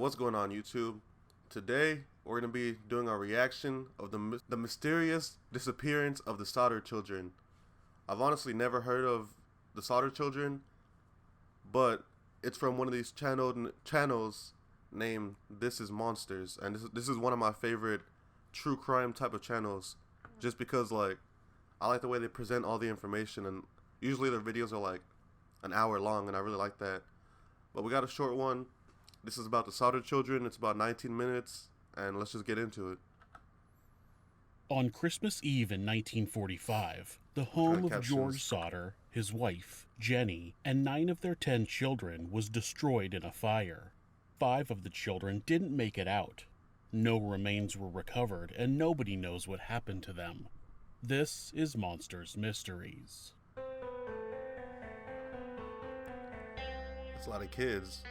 What's going on, YouTube? Today, we're going to be doing our reaction of the mysterious disappearance of the Sodder children. I've honestly never heard of the Sodder children, but it's from one of these channels named This Is Monsters, and this is one of my favorite true crime type of channels, just because I like the way they present all the information, and usually their videos are like an hour long, and I really like that. But we got a short one. This is about the Sodder children. It's about 19 minutes, and let's just get into it. On Christmas Eve in 1945, the home of George Sodder, his wife, Jenny, and 9 of their 10 children was destroyed in a fire. 5 of the children didn't make it out. No remains were recovered, and nobody knows what happened to them. This is Monsters Mysteries. That's a lot of kids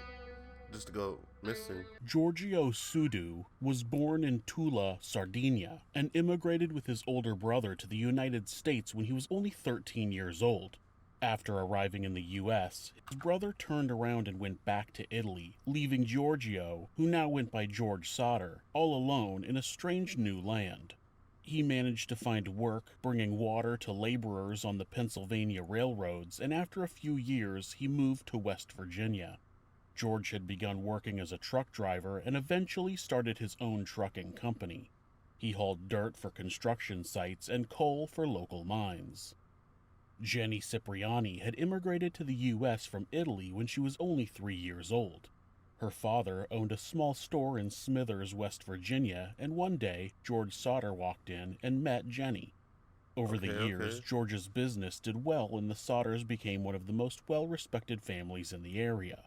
just to go missing. Giorgio Sudu was born in Tula, Sardinia, and immigrated with his older brother to the United States when he was only 13 years old. After arriving in the U.S., his brother turned around and went back to Italy, leaving Giorgio, who now went by George Sodder, all alone in a strange new land. He managed to find work bringing water to laborers on the Pennsylvania railroads, and after a few years, he moved to West Virginia. George had begun working as a truck driver and eventually started his own trucking company. He hauled dirt for construction sites and coal for local mines. Jenny Cipriani had immigrated to the U.S. from Italy when she was only 3 years old. Her father owned a small store in Smithers, West Virginia, and one day George Sodder walked in and met Jenny. Over the years, George's business did well, and the Sodders became one of the most well-respected families in the area.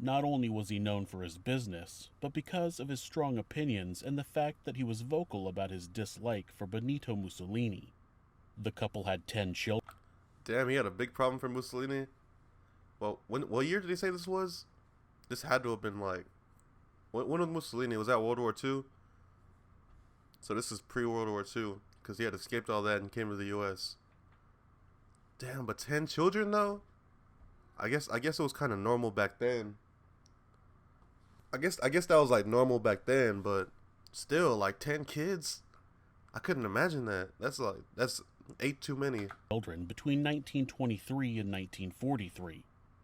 Not only was he known for his business, but because of his strong opinions and the fact that he was vocal about his dislike for Benito Mussolini. The couple had 10 children. Damn, he had a big problem for Mussolini? Well, what year did he say this was? This had to have been when was Mussolini? Was that World War II? So this is pre-World War II, because he had escaped all that and came to the U.S. Damn, but 10 children though? I guess it was kind of normal back then. I guess that was normal back then, but still 10 kids. I couldn't imagine that. That's 8 too many. Children between 1923 and 1943.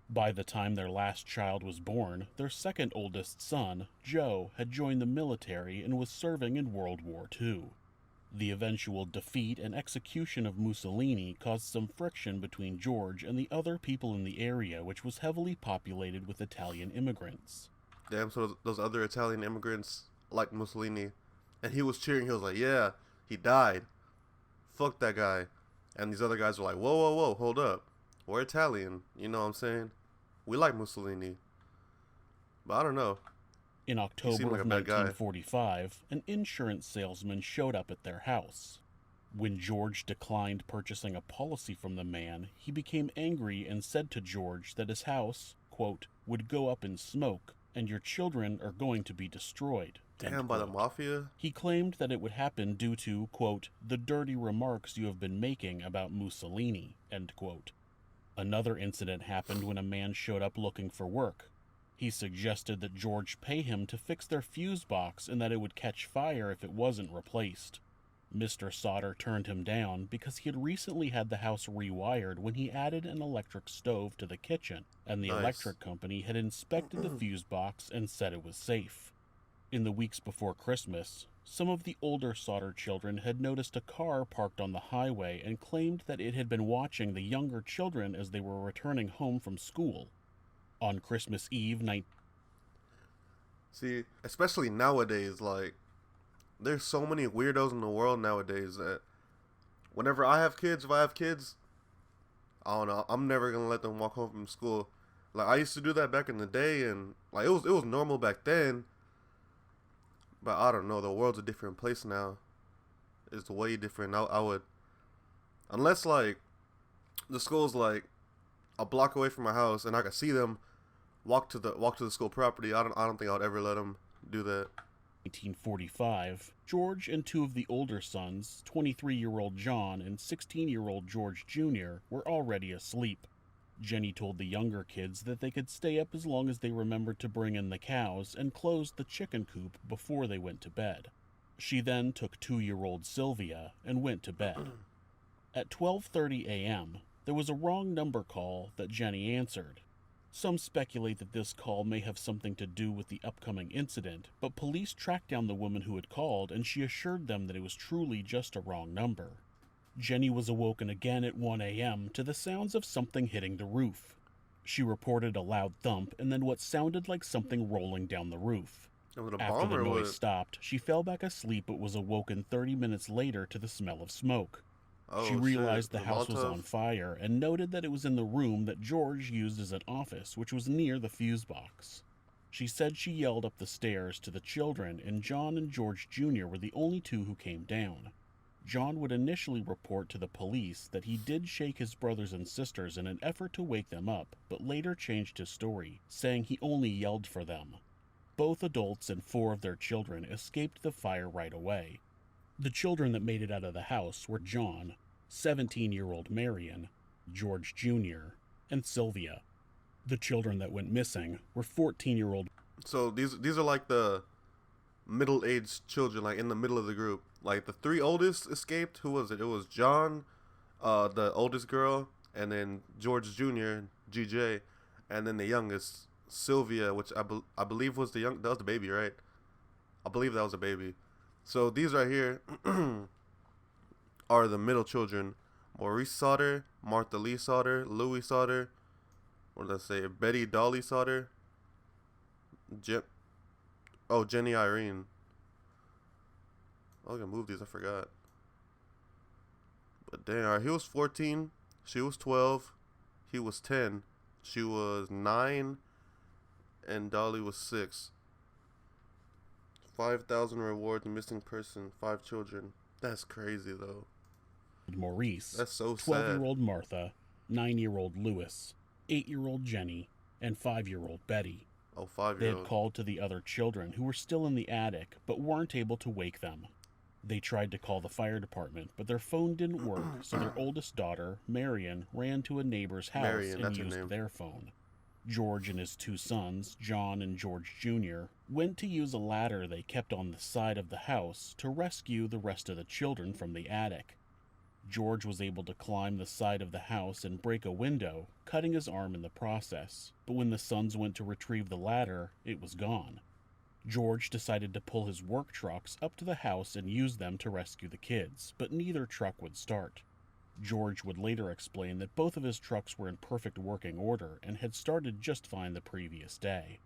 By the time their last child was born, their second oldest son, Joe, had joined the military and was serving in World War II. The eventual defeat and execution of Mussolini caused some friction between George and the other people in the area, which was heavily populated with Italian immigrants. Damn, so those other Italian immigrants liked Mussolini, and he was cheering. He was like, yeah, he died. Fuck that guy. And these other guys were like, whoa, whoa, whoa, hold up. We're Italian, you know what I'm saying? We like Mussolini. But I don't know. In October of 1945, an insurance salesman showed up at their house. When George declined purchasing a policy from the man, he became angry and said to George that his house, quote, would go up in smoke, and your children are going to be destroyed. Damn, by the mafia? He claimed that it would happen due to, quote, the dirty remarks you have been making about Mussolini, end quote. Another incident happened when a man showed up looking for work. He suggested that George pay him to fix their fuse box and that it would catch fire if it wasn't replaced. Mr. Sodder turned him down because he had recently had the house rewired when he added an electric stove to the kitchen, and the electric company had inspected the fuse box and said it was safe. In the weeks before Christmas, some of the older Sodder children had noticed a car parked on the highway and claimed that it had been watching the younger children as they were returning home from school. On Christmas Eve, See, especially nowadays, there's so many weirdos in the world nowadays that whenever I have kids, if I have kids, I don't know, I'm never gonna let them walk home from school. I used to do that back in the day, and it was normal back then. But I don't know, the world's a different place now. It's way different. I would, unless the school's a block away from my house and I could see them walk to the school property. I don't think I would ever let them do that. 1945, George and 2 of the older sons, 23-year-old John and 16-year-old George Jr., were already asleep. Jenny told the younger kids that they could stay up as long as they remembered to bring in the cows and close the chicken coop before they went to bed. She then took 2-year-old Sylvia and went to bed. At 12:30 a.m., there was a wrong number call that Jenny answered. Some speculate that this call may have something to do with the upcoming incident, but police tracked down the woman who had called and she assured them that it was truly just a wrong number. Jenny was awoken again at 1 a.m. to the sounds of something hitting the roof. She reported a loud thump and then what sounded like something rolling down the roof. After the noise stopped, she fell back asleep but was awoken 30 minutes later to the smell of smoke. She realized the house was on fire and noted that it was in the room that George used as an office, which was near the fuse box. She said she yelled up the stairs to the children, and John and George Jr. were the only two who came down. John would initially report to the police that he did shake his brothers and sisters in an effort to wake them up, but later changed his story, saying he only yelled for them. Both adults and 4 of their children escaped the fire right away. The children that made it out of the house were John, 17-year-old Marion, George Jr., and Sylvia. The children that went missing were 14-year-old. So these are like the middle-aged children, like in the middle of the group. Like the 3 oldest escaped. Who was it? It was John, the oldest girl, and then George Jr., GJ, and then the youngest, Sylvia, which I believe was that was the baby, right? I believe that was a baby. So these right here are the middle children: Maurice Sodder, Martha Lee Sodder, Louis Sodder, what did I say? Betty Dolly Sodder, Jenny Irene. I was gonna move these, I forgot. But damn, alright, he was 14, she was 12, he was 10, she was 9, and Dolly was 6. 5,000 rewards, missing person, 5 children. That's crazy though. Maurice, that's so sad. 12-year-old Martha, 9-year-old Louis, 8-year-old Jenny, and 5-year-old Betty. Oh, 5-year-old. They had called to the other children who were still in the attic, but weren't able to wake them. They tried to call the fire department, but their phone didn't work, so their oldest daughter, Marion, ran to a neighbor's house and used their phone. George and his 2 sons, John and George Jr., went to use a ladder they kept on the side of the house to rescue the rest of the children from the attic. George was able to climb the side of the house and break a window, cutting his arm in the process, but when the sons went to retrieve the ladder, it was gone. George decided to pull his work trucks up to the house and use them to rescue the kids, but neither truck would start. George would later explain that both of his trucks were in perfect working order and had started just fine the previous day.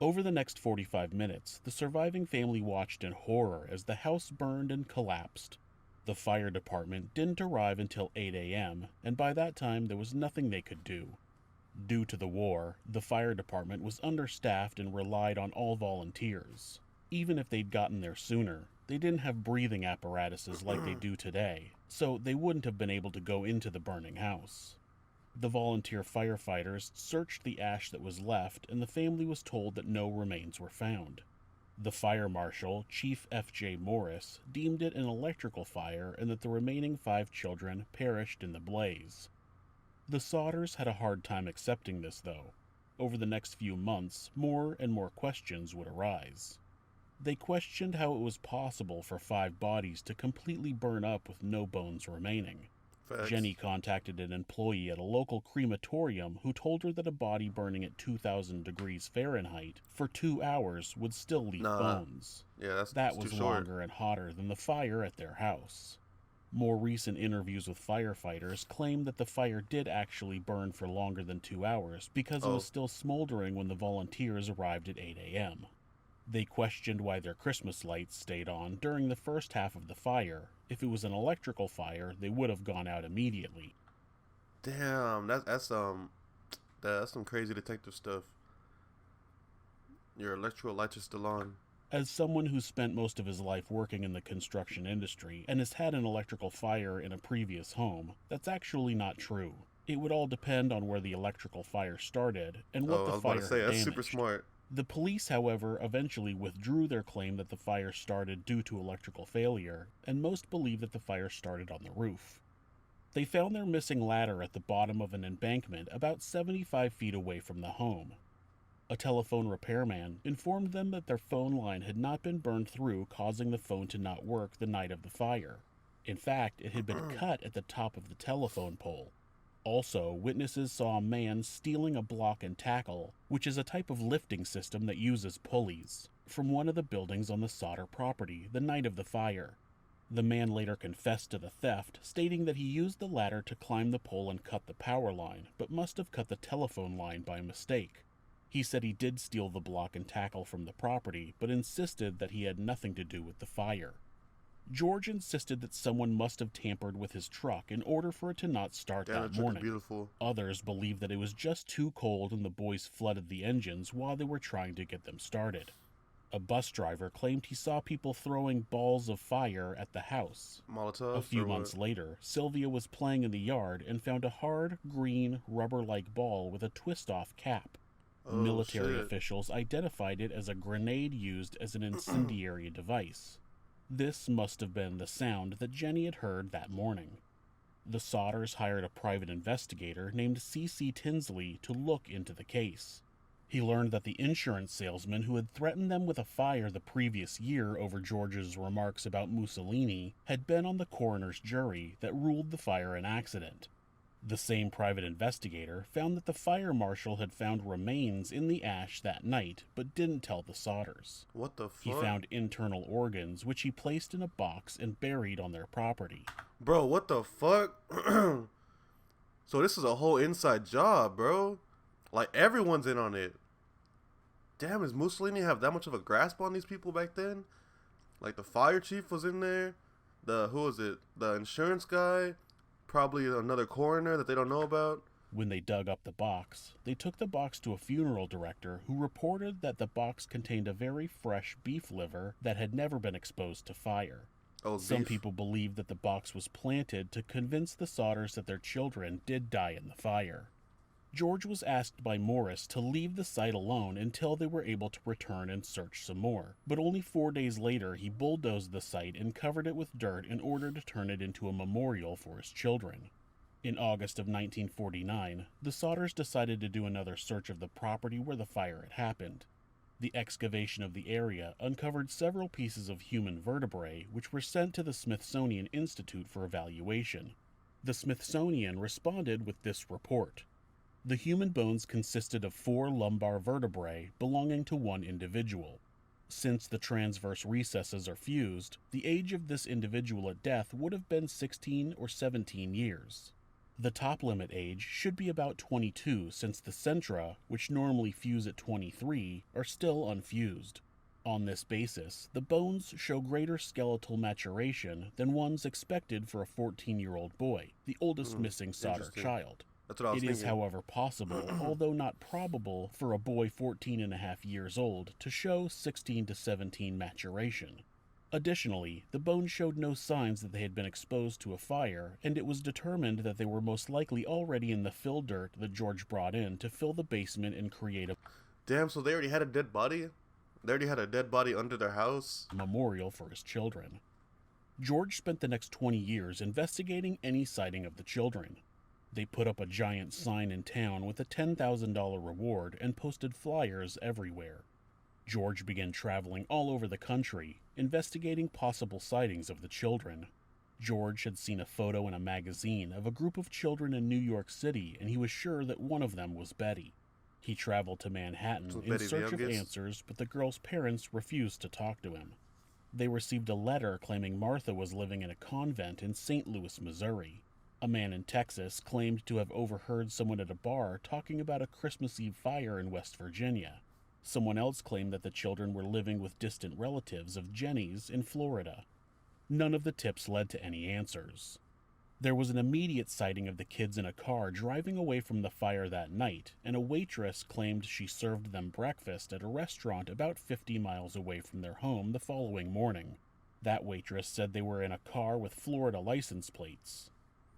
Over the next 45 minutes, the surviving family watched in horror as the house burned and collapsed. The fire department didn't arrive until 8 a.m., and by that time there was nothing they could do. Due to the war, the fire department was understaffed and relied on all volunteers. Even if they'd gotten there sooner, they didn't have breathing apparatuses like they do today, so they wouldn't have been able to go into the burning house. The volunteer firefighters searched the ash that was left, and the family was told that no remains were found. The fire marshal, Chief F.J. Morris, deemed it an electrical fire and that the remaining 5 children perished in the blaze. The Sodders had a hard time accepting this, though. Over the next few months, more and more questions would arise. They questioned how it was possible for 5 bodies to completely burn up with no bones remaining. Facts. Jenny contacted an employee at a local crematorium who told her that a body burning at 2,000 degrees Fahrenheit for 2 hours would still leave bones. Yeah, that was longer and hotter than the fire at their house. More recent interviews with firefighters claim that the fire did actually burn for longer than 2 hours because it was still smoldering when the volunteers arrived at 8 a.m. They questioned why their Christmas lights stayed on during the first half of the fire. If it was an electrical fire, they would have gone out immediately. Damn, that's some crazy detective stuff. Your electrical lights are still on. As someone who spent most of his life working in the construction industry and has had an electrical fire in a previous home, that's actually not true. It would all depend on where the electrical fire started and what the fire had damaged. That's super smart. The police, however, eventually withdrew their claim that the fire started due to electrical failure, and most believe that the fire started on the roof. They found their missing ladder at the bottom of an embankment about 75 feet away from the home. A telephone repairman informed them that their phone line had not been burned through, causing the phone to not work the night of the fire. In fact, it had been cut at the top of the telephone pole. Also, witnesses saw a man stealing a block and tackle, which is a type of lifting system that uses pulleys, from one of the buildings on the Sodder property the night of the fire. The man later confessed to the theft, stating that he used the ladder to climb the pole and cut the power line, but must have cut the telephone line by mistake. He said he did steal the block and tackle from the property, but insisted that he had nothing to do with the fire. George insisted that someone must have tampered with his truck in order for it to not start that morning. Beautiful. Others believed that it was just too cold and the boys flooded the engines while they were trying to get them started. A bus driver claimed he saw people throwing balls of fire at the house. Molotovs. A few months later, Sylvia was playing in the yard and found a hard, green, rubber-like ball with a twist-off cap. Military officials identified it as a grenade used as an incendiary device. This must have been the sound that Jenny had heard that morning. The Sodders hired a private investigator named C.C. Tinsley to look into the case. He learned that the insurance salesman who had threatened them with a fire the previous year over George's remarks about Mussolini had been on the coroner's jury that ruled the fire an accident. The same private investigator found that the fire marshal had found remains in the ash that night, but didn't tell the Sodders. What the fuck? He found internal organs, which he placed in a box and buried on their property. Bro, what the fuck? So this is a whole inside job, bro. Like, everyone's in on it. Damn, does Mussolini have that much of a grasp on these people back then? Like, the fire chief was in there. The insurance guy. Probably another coroner that they don't know about. When they dug up the box, they took the box to a funeral director who reported that the box contained a very fresh beef liver that had never been exposed to fire. Some people believe that the box was planted to convince the Sodders that their children did die in the fire. George was asked by Morris to leave the site alone until they were able to return and search some more, but only 4 days later he bulldozed the site and covered it with dirt in order to turn it into a memorial for his children. In August of 1949, the Sodders decided to do another search of the property where the fire had happened. The excavation of the area uncovered several pieces of human vertebrae which were sent to the Smithsonian Institute for evaluation. The Smithsonian responded with this report. The human bones consisted of 4 lumbar vertebrae belonging to one individual. Since the transverse recesses are fused, the age of this individual at death would have been 16 or 17 years. The top limit age should be about 22, since the centra, which normally fuse at 23, are still unfused. On this basis, the bones show greater skeletal maturation than one's expected for a 14-year-old boy, the oldest missing Sodder child. That's what I was thinking. It is, thinking. however, possible, although not probable, for a boy 14 and a half years old to show 16 to 17 maturation. Additionally, the bones showed no signs that they had been exposed to a fire, and it was determined that they were most likely already in the fill dirt that George brought in to fill the basement and create a Damn, so they already had a dead body? They already had a dead body under their house? Memorial for his children. George spent the next 20 years investigating any sighting of the children. They put up a giant sign in town with a $10,000 reward and posted flyers everywhere. George began traveling all over the country, investigating possible sightings of the children. George had seen a photo in a magazine of a group of children in New York City, and he was sure that one of them was Betty. He traveled to Manhattan in search of answers, but the girl's parents refused to talk to him. They received a letter claiming Martha was living in a convent in St. Louis, Missouri. A man in Texas claimed to have overheard someone at a bar talking about a Christmas Eve fire in West Virginia. Someone else claimed that the children were living with distant relatives of Jenny's in Florida. None of the tips led to any answers. There was an immediate sighting of the kids in a car driving away from the fire that night, and a waitress claimed she served them breakfast at a restaurant about 50 miles away from their home the following morning. That waitress said they were in a car with Florida license plates.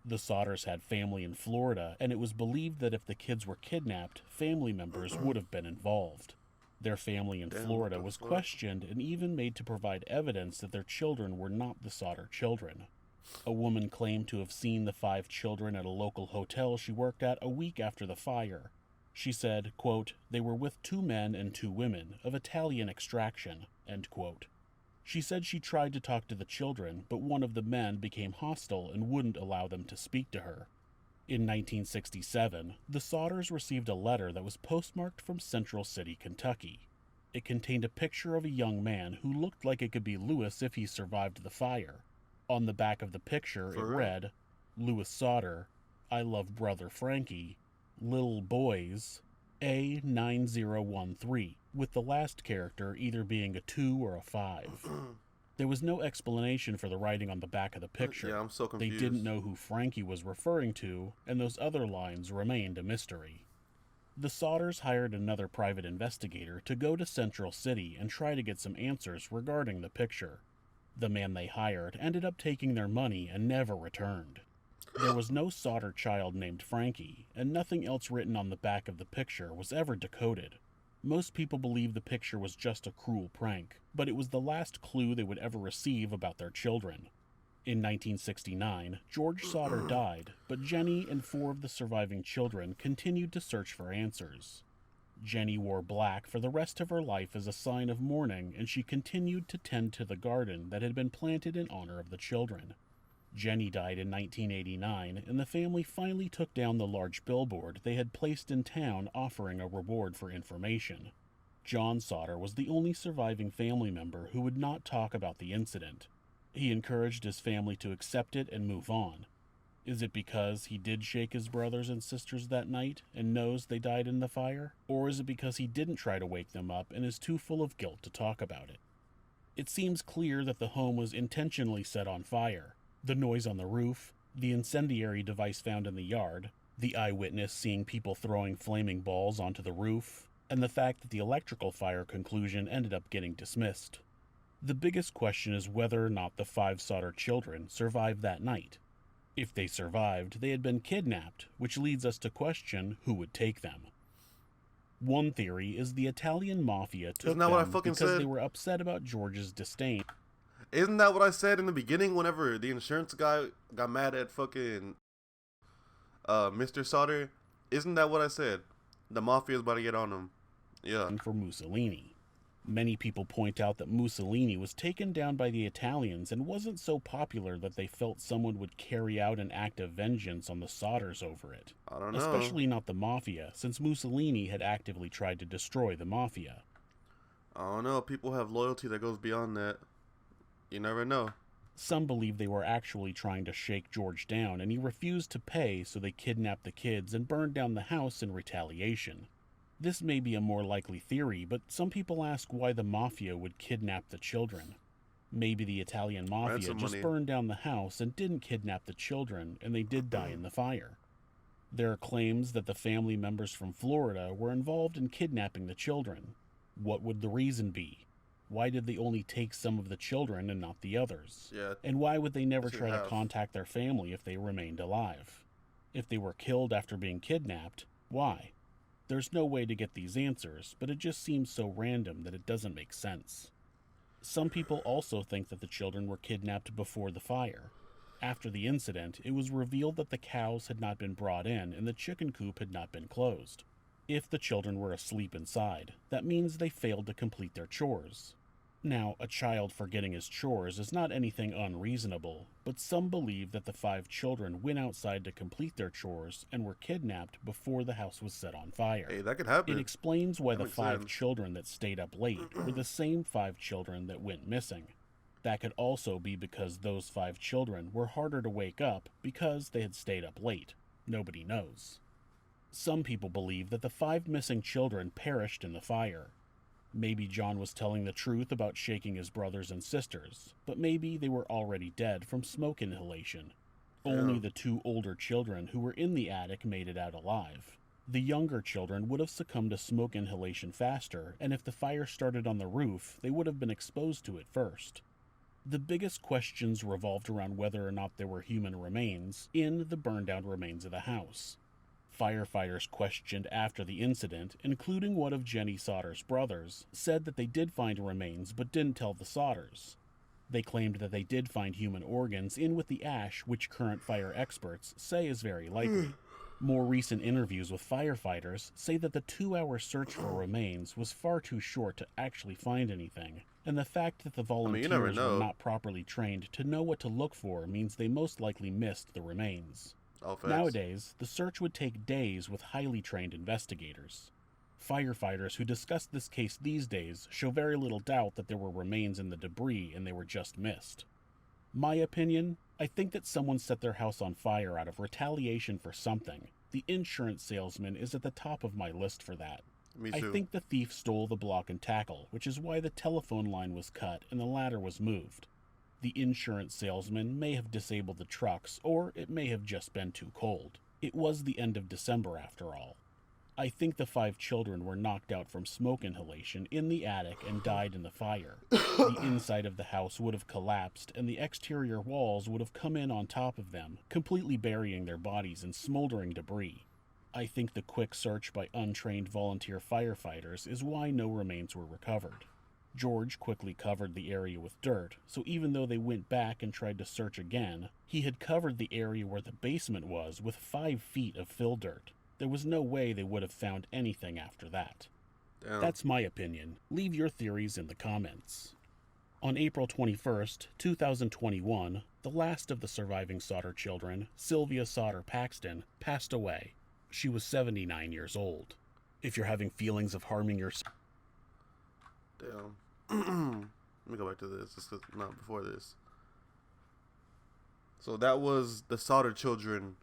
The Sodders had family in Florida, and it was believed that if the kids were kidnapped, family members would have been involved. Their family in Florida was questioned and even made to provide evidence that their children were not the Sodder children. A woman claimed to have seen the 5 children at a local hotel she worked at a week after the fire. She said, quote, "They were with 2 men and 2 women of Italian extraction," end quote. She said she tried to talk to the children, but one of the men became hostile and wouldn't allow them to speak to her. In 1967, the Sodders received a letter that was postmarked from Central City, Kentucky. It contained a picture of a young man who looked like it could be Lewis if he survived the fire. On the back of the picture, it read, "Lewis Sodder, I love brother Frankie, Little Boys, A9013, with the last character either being a 2 or a 5. There was no explanation for the writing on the back of the picture. Yeah, I'm so confused. They didn't know who Frankie was referring to, and those other lines remained a mystery. The Sodders hired another private investigator to go to Central City and try to get some answers regarding the picture. The man they hired ended up taking their money and never returned. There was no Sodder child named Frankie, and nothing else written on the back of the picture was ever decoded. Most people believe the picture was just a cruel prank, but it was the last clue they would ever receive about their children. In 1969, George Sodder died, but Jenny and 4 of the surviving children continued to search for answers. Jenny wore black for the rest of her life as a sign of mourning, and she continued to tend to the garden that had been planted in honor of the children. Jenny died in 1989, and the family finally took down the large billboard they had placed in town offering a reward for information. John Sodder was the only surviving family member who would not talk about the incident. He encouraged his family to accept it and move on. Is it because he did shake his brothers and sisters that night and knows they died in the fire? Or is it because he didn't try to wake them up and is too full of guilt to talk about it? It seems clear that the home was intentionally set on fire. The noise on the roof, the incendiary device found in the yard, the eyewitness seeing people throwing flaming balls onto the roof, and the fact that the electrical fire conclusion ended up getting dismissed. The biggest question is whether or not the 5 Sodder children survived that night. If they survived, they had been kidnapped, which leads us to question who would take them. One theory is the Italian mafia took them because they were upset about George's disdain. Isn't that what I said in the beginning whenever the insurance guy got mad at fucking Mr. Sodder? Isn't that what I said? The mafia is about to get on him. Yeah. For Mussolini. Many people point out that Mussolini was taken down by the Italians and wasn't so popular that they felt someone would carry out an act of vengeance on the Sodders over it. I don't know. Especially not the mafia, since Mussolini had actively tried to destroy the mafia. I don't know. People have loyalty that goes beyond that. You never know. Some believe they were actually trying to shake George down and he refused to pay, so they kidnapped the kids and burned down the house in retaliation. This may be a more likely theory, but some people ask why the mafia would kidnap the children. Maybe the Italian mafia just burned down the house and didn't kidnap the children, and they did die in the fire. There are claims that the family members from Florida were involved in kidnapping the children. What would the reason be? Why did they only take some of the children and not the others? Yeah, and why would they never try to contact their family if they remained alive? If they were killed after being kidnapped, why? There's no way to get these answers, but it just seems so random that it doesn't make sense. Some people also think that the children were kidnapped before the fire. After the incident, it was revealed that the cows had not been brought in and the chicken coop had not been closed. If the children were asleep inside, that means they failed to complete their chores. Now, a child forgetting his chores is not anything unreasonable, but some believe that the 5 children went outside to complete their chores and were kidnapped before the house was set on fire. Hey, that could happen. It explains why the 5 children that stayed up late were the same 5 children that went missing. That could also be because those 5 children were harder to wake up because they had stayed up late. Nobody knows. Some people believe that the 5 missing children perished in the fire. Maybe John was telling the truth about shaking his brothers and sisters, but maybe they were already dead from smoke inhalation. Only the 2 older children who were in the attic made it out alive. The younger children would have succumbed to smoke inhalation faster, and if the fire started on the roof, they would have been exposed to it first. The biggest questions revolved around whether or not there were human remains in the burned-down remains of the house. Firefighters questioned after the incident, including one of Jenny Sodder's brothers, said that they did find remains but didn't tell the Sodders. They claimed that they did find human organs in with the ash, which current fire experts say is very likely. More recent interviews with firefighters say that the 2-hour search for remains was far too short to actually find anything, and the fact that the I mean, you never volunteers were know. not properly trained to know what to look for means they most likely missed the remains. All facts. Nowadays, the search would take days with highly trained investigators. Firefighters who discuss this case these days show very little doubt that there were remains in the debris and they were just missed. My opinion, I think that someone set their house on fire out of retaliation for something. The insurance salesman is at the top of my list for that. Me I too. think the thief stole the block and tackle, which is why the telephone line was cut and the ladder was moved. The insurance salesman may have disabled the trucks, or it may have just been too cold. It was the end of December after all. I think the 5 children were knocked out from smoke inhalation in the attic and died in the fire. The inside of the house would have collapsed, and the exterior walls would have come in on top of them, completely burying their bodies in smoldering debris. I think the quick search by untrained volunteer firefighters is why no remains were recovered. George quickly covered the area with dirt, so even though they went back and tried to search again, he had covered the area where the basement was with 5 feet of fill dirt. There was no way they would have found anything after that. Damn. That's my opinion. Leave your theories in the comments. On April 21st, 2021, the last of the surviving Sodder children, Sylvia Sodder Paxton, passed away. She was 79 years old. If you're having feelings of harming yourself... Damn. Let me go back to this. Not before this. So that was the Sodder children.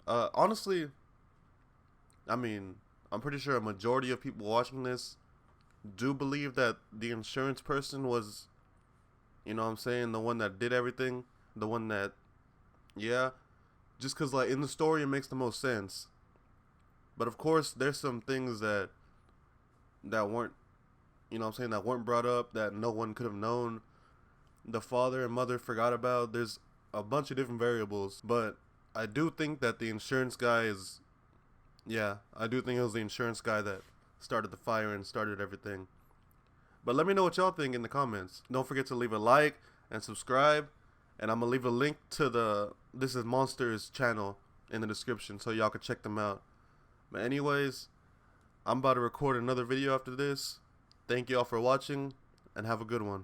Honestly, I mean, I'm pretty sure a majority of people watching this do believe that the insurance person was, you know what I'm saying, the one that did everything. The one that, yeah. Just because, like, in the story, it makes the most sense. But, of course, there's some things that weren't, you know what I'm saying, that weren't brought up, that no one could have known. The father and mother forgot about. There's a bunch of different variables. But I do think that the insurance guy is... Yeah, I do think it was the insurance guy that started the fire and started everything. But let me know what y'all think in the comments. Don't forget to leave a like and subscribe. And I'm going to leave a link to the This Is Monsters channel in the description so y'all can check them out. But anyways, I'm about to record another video after this. Thank y'all for watching and have a good one.